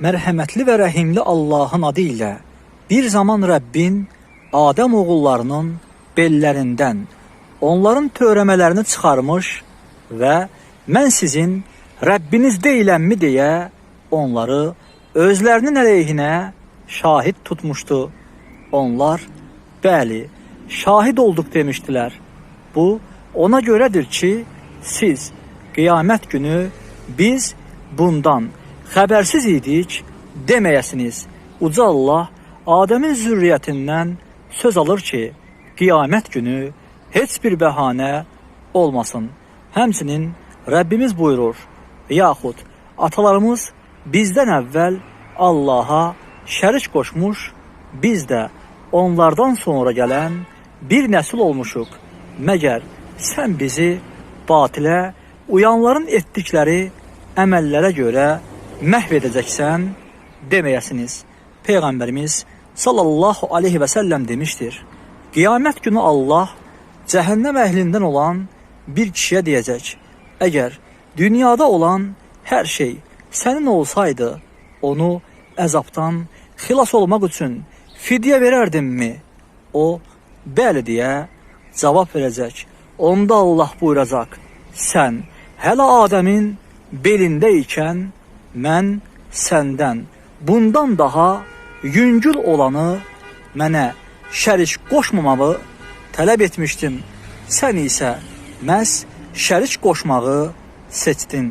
mərhəmətli və rəhimli Allahın adı ilə bir zaman Rəbbin Adəm oğullarının bellərindən onların törəmələrini çıxarmış və mən sizin Rəbbiniz deyilənmi deyə onları özlərinin əleyhinə şahid tutmuşdu. Onlar, bəli, şahid olduq demişdilər. Bu, ona görədir ki, siz qiyamət günü biz bundan xəbərsiz idik deməyəsiniz. Uca Allah Adəmin zürriyyətindən söz alır ki, qiyamət günü heç bir bəhanə olmasın. Həmçinin Rəbbimiz buyurur, yaxud atalarımız bizdən əvvəl Allaha şərik qoşmuş, biz də onlardan sonra gələn bir nəsil olmuşuq. Məgər sən bizi batilə uyanların etdikləri əməllərə görə məhv edəcəksən deməyəsiniz. Peyğəmbərimiz sallallahu aleyhi və səlləm demişdir. Qiyamət günü Allah cəhənnəm əhlindən olan bir kişiyə deyəcək, əgər dünyada olan hər şey sənin olsaydı, onu əzabdan xilas olmaq üçün fidyə verərdinmi? O, bəli deyə cavab verəcək. Onda Allah buyuracaq, sən hələ Adəmin belində ikən mən səndən bundan daha yüngül olanı mənə şərik qoşmamağı tələb etmişdim. Sən isə məhz şərik qoşmağı seçdin.